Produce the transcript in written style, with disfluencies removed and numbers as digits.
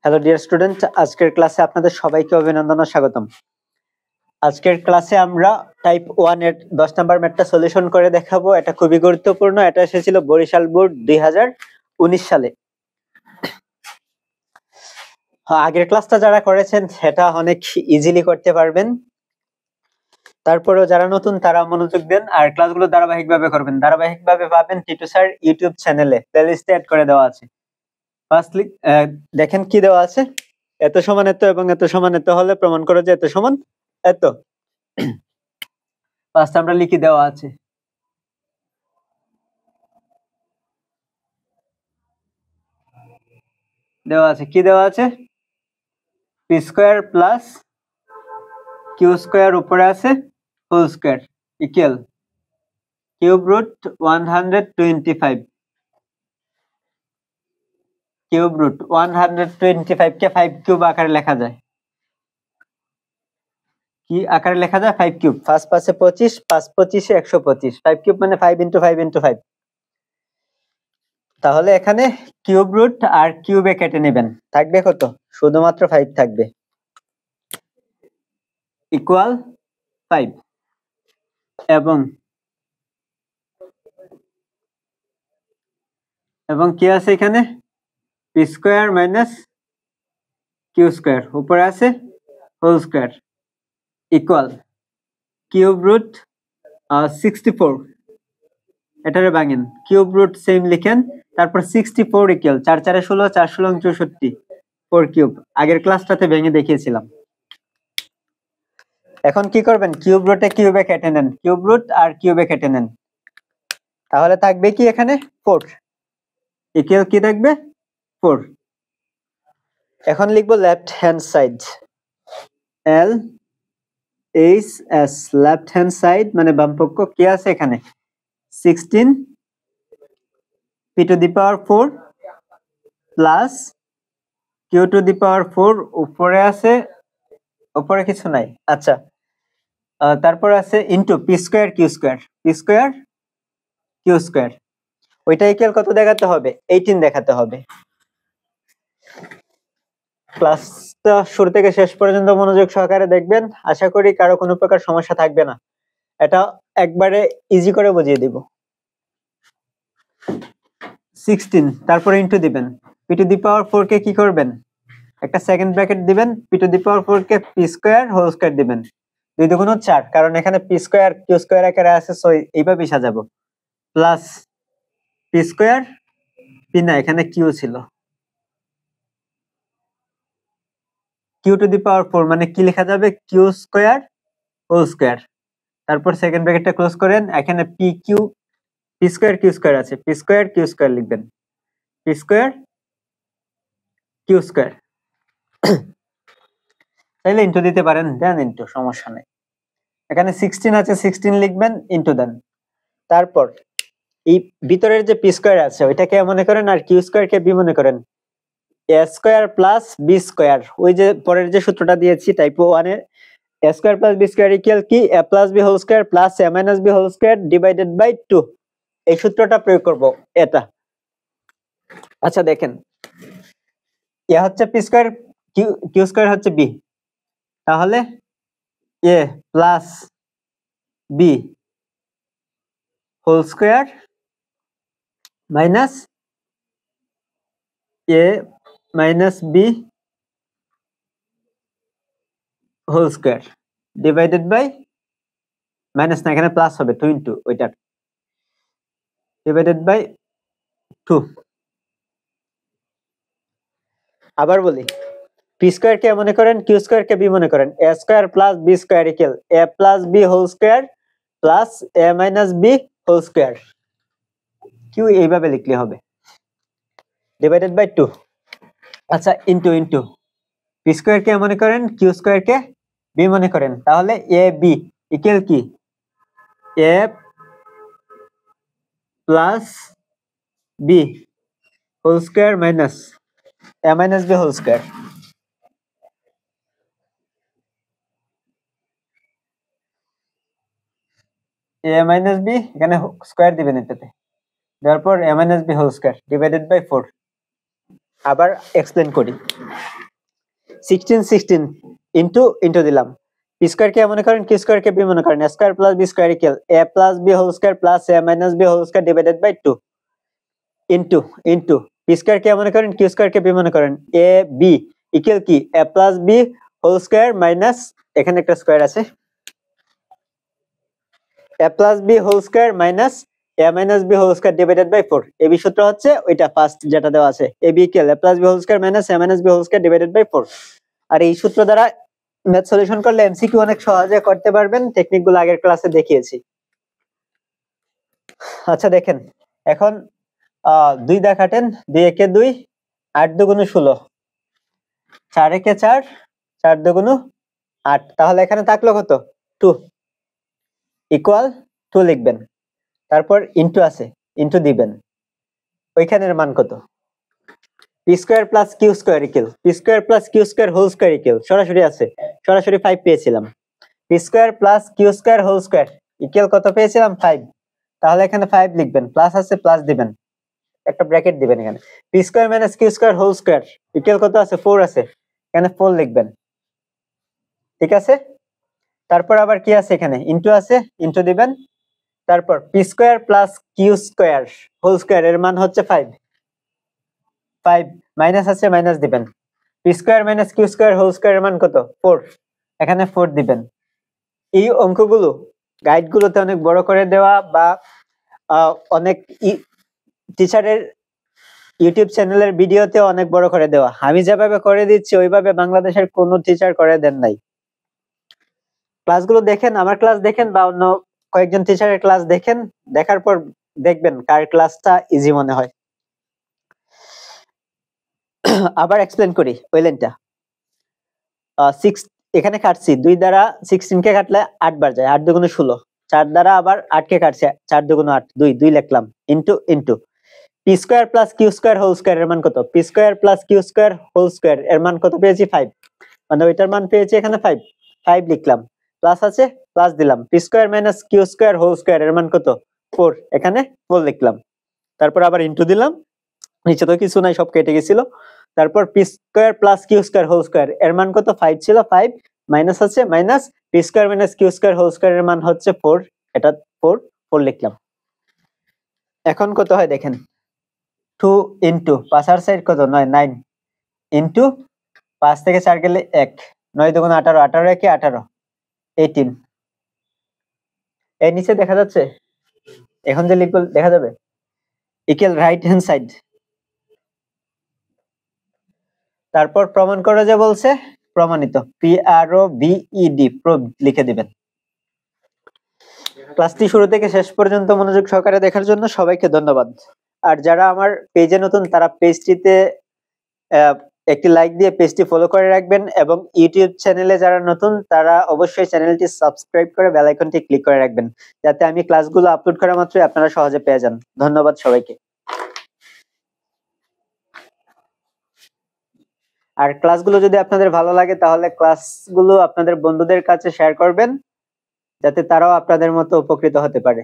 Hello dear student, আজকের ক্লাসে আপনাদের সবাইকে অভিনন্দন ও স্বাগতম। আজকের ক্লাসে আমরা টাইপ 1 এর 10 নাম্বার ম্যাথটা সলিউশন করে দেখাবো। এটা খুবই গুরুত্বপূর্ণ। এটা এসেছিল বরিশাল বোর্ড 2019 সালে। আগের ক্লাসটা যারা করেছেন সেটা অনেক ইজিলি করতে পারবেন। তারপরেও যারা নতুন তারা মনোযোগ দেন আর ক্লাসগুলো ধারাবাহিকভাবে করবেন। ধারাবাহিকভাবে পাবেন টিটু স্যার ইউটিউব চ্যানেলে, প্লেলিস্টে অ্যাড করে দেওয়া আছে। ফার্স্টলি দেখেন কি দেওয়া আছে, এত সমান এত এবং এত সমান এত হলে প্রমাণ করো যে এত সমান এত। ফার্স্ট আমরা লিখি, দেওয়া আছে কি দেওয়া আছে, p square plus q square উপরে আছে whole square equal cube root 125। Cube root 125 কে 5 কিউব আকারে লেখা যায়। কি আকারে লেখা যায়? 5 কিউব। 5 5 এ 25, 5 25 এ 125। 5 কিউব মানে 5 ইনটু 5 ইনটু 5। তাহলে এখানে কিউব রুট আর কিউবে কেটে নেবেন, থাকবে কত? শুধুমাত্র 5 থাকবে, ইকুয়াল 5। এবং কি আছে এখানে? P square minus q square উপরে আছে whole square equal cube root 64। এটারে ভাঙেন, কিউব রুট সেম লিখেন, তারপর 64 ইকুয়াল 4 4 16, 4 16 64, 4 কিউব। আগের ক্লাসটাতে ভেঙে দেখিয়েছিলাম। এখন কি করবেন? কিউব রুটে কিউবে কেটে নেন, কিউব রুট আর কিউবে কেটে নেন। তাহলে থাকবে কি এখানে 4 ইকুয়াল কি থাকবে 4। এখন লিখবো left hand side, L H S, left hand side মানে বাম পক্ষ। কি আছে এখানে? 16 P to the power 4 plus Q to the power 4 উপরে আছে, উপরে কিছু নাই। আচ্ছা, তারপর আছে into P square Q square, P square Q square. ওইটা ইকুয়াল কত দেখাতে হবে? 18 দেখাতে হবে। ক্লাসটা শুরু থেকে শেষ পর্যন্ত মনোযোগ সহকারে দেখবেন, আশা করি কারো কোনো প্রকার সমস্যা থাকবে না। এটা একবারে ইজি করে বুঝিয়ে দিব। 16 তারপর ইনটু দিবেন, পি টু দি পাওয়ার 4 কে কি করবেন? একটা সেকেন্ড ব্র্যাকেট দিবেন, পি টু দি পাওয়ার 4 কে পি স্কয়ার হোল স্কয়ার দিবেন। 2 দুগুণ 4, কারণ এখানে পি স্কয়ার কিউ স্কয়ার আকারে আছে, সো এইভাবে সাজাবো। প্লাস পি স্কয়ার, পি না এখানে কিউ ছিল, কিউ টু দি পাওয়ার 4 মানে কি লেখা যাবে? Q square whole square. তারপর সেকেন্ড ব্র্যাকেটটা ক্লোজ করেন, এখানে p q, p square Q square আছে, পি স্কয়ার কিউ স্কয়ার লিখবেন, পি স্কয়ার কিউ স্কয়ার। তাইলে ইনটু দিতে পারেন, দেন ইনটু, সমস্যা নেই। এখানে 16 আছে, 16 লিখবেন, ইনটু দেন। তারপর এই ভিতরের যে পি স্কয়ার আছে ওইটাকে মনে করেন আর কিউ স্কয়ার কে বি মনে করেন। A square plus B square, ওই যে পরের যে সূত্রটা দিয়েছি টাইপ 1 এর, A square plus B square equal কি A plus B whole square plus A minus B whole square divided by 2। এই সূত্রটা প্রয়োগ করব এটা। আচ্ছা দেখেন, এ হচ্ছে পি স্কয়ার, কিউ স্কয়ার হচ্ছে বি, তাহলে A plus B whole square minus A minus B whole square divided by, minus না এখানে প্লাস হবে 2 ইনটু ওইটার, ডিভাইডেড বাই 2। আবার বলি, পি স্কয়ার কে মনে করেন, কিউ স্কয়ার কে বি মনে করেন। A square plus B square equal A plus B whole square plus A minus B whole square. Q এইভাবে লিখলে হবে, ডিভাইডেড বাই 2। আচ্ছা, ইনটু ইনটু পি স্কয়ার কে মনে করেন, কিউ স্কয়ার কে বি মনে করেন, তাহলে এ বি ইকুয়াল কি A plus B whole square minus A minus B whole square. A minus B এখানে স্কয়ার দিবেন এটাতে, তারপর a minus b whole square divided by 4 আবার এক্সপ্লেন করি 16 ইনটু দিলাম p স্কয়ার কে মনে করেন q স্কয়ার কে b মনে করেন a square plus b square equal a plus b whole square plus a minus b whole square divided by 2 into p square কে মনে করেন q স্কয়ার কে b মনে করেন a b ইকুয়াল কি a plus b whole square minus এখানে একটা square আছে a plus b whole square minus a minus b whole square divided by 4 AB সূত্র হচ্ছে ওইটা ফার্স্ট যেটা দেওয়া আছে ab equal a plus b whole square minus a minus b whole square divided by 4 আর এই সূত্র দ্বারা ম্যাথ সলিউশন করলে এমসিকিউ অনেক সহজে করতে পারবেন টেকনিকগুলো আগের ক্লাসে দেখিয়েছি আচ্ছা দেখেন এখন 2 দা কাটেন 2 একে 2 8 দুগুণ 16 4 একে 4 4 দুগুণ 8 তাহলে এখানে থাকলো কত 2 ইকুয়াল 2 লিখবেন তারপর ইনটু আছে ইনটু দিবেন ওইখানের মান কত p square plus q square equal p square plus q square whole square equal সরাসরি আছে সরাসরি 5 পেয়েছিলাম p square plus q square whole square equal কত পেয়েছিলাম 5 তাহলে এখানে 5 লিখবেন প্লাস আছে প্লাস দিবেন একটা ব্র্যাকেট দিবেন এখানে p square minus q square whole square equal কত আছে 4 আছে এখানে 4 লিখবেন ঠিক আছে তারপর আবার কি আছে এখানে ইনটু আছে ইনটু দিবেন তারপর p square plus q square whole square এর মান হচ্ছে 5 মাইনাস আছে মাইনাস দিবেন p square minus q square whole square এর মান কত 4 এখানে 4 দিবেন এই অঙ্কগুলো গাইডগুলোতে অনেক বড় করে দেওয়া বা অনেক টিচারের ইউটিউব চ্যানেলের ভিডিওতে অনেক বড় করে দেওয়া আমি যেভাবে করে দিচ্ছি ওইভাবে বাংলাদেশের কোনো টিচার করে দেন নাই ক্লাসগুলো দেখেন আমার ক্লাস দেখেন বা অন্য কয়েকজন টিচারের ক্লাস দেখেন দেখার পর দেখবেন কার ক্লাসটা ইজি মনে হয় আবার এক্সপ্লেন করি ওই লাইনটা 6 এখানে কাটছি 2 দ্বারা 16 কে কাটলে 8 বার যায় 8 দুগুণ 16 4 দ্বারা আবার 8 কে কাটছে 4 দুগুণ 8 2 লিখলাম into p square plus q square whole square এর মান কত p square plus q square whole square এর মান কত পেয়েছি 5 মানে ওইটার মান পেয়েছি এখানে 5 লিখলাম প্লাস আছে প্লাস দিলাম p square minus q square whole square এর মান কত 4 এখানে 4 লিখলাম তারপর আবার ইনটু দিলাম নিচে তো কিছু নাই সব কেটে গেছিল তারপর p square plus q square whole square এর মান কত 5 ছিল 5 মাইনাস আছে minus p square minus q square whole square এর মান হচ্ছে 4 এটা 4 লিখলাম এখন কত হয় দেখেন 2 ইনটু 5 আর সাইড কত 9 ইনটু 5 থেকে 4 গেলে 1 9 দুগুণ 18 18 একে 18 18 এর নিচে দেখা যাচ্ছে এখন যে লিখব দেখা যাবে ইকুয়াল রাইট হ্যান্ড সাইড তারপর প্রমাণ করে যে বলছে প্রমাণিত PROVED প্রুভড লিখে দিবেন ক্লাসটি শুরু থেকে শেষ পর্যন্ত মনোযোগ সহকারে দেখার জন্য সবাইকে ধন্যবাদ আর যারা আমার পেজে নতুন তারা পেজটিতে একটি লাইক দিয়ে পেজটি ফলো করে রাখবেন এবং ইউটিউব চ্যানেলে যারা নতুন তারা অবশ্যই চ্যানেলটি সাবস্ক্রাইব করে বেল আইকনটি ক্লিক করে রাখবেন যাতে আমি ক্লাসগুলো আপলোড করা মাত্রই আপনারা সহজে পেয়ে যান ধন্যবাদ সবাইকে আর ক্লাসগুলো যদি আপনাদের ভালো লাগে তাহলে ক্লাসগুলো আপনাদের বন্ধুদের কাছে শেয়ার করবেন যাতে তারাও আপনাদের মতো উপকৃত হতে পারে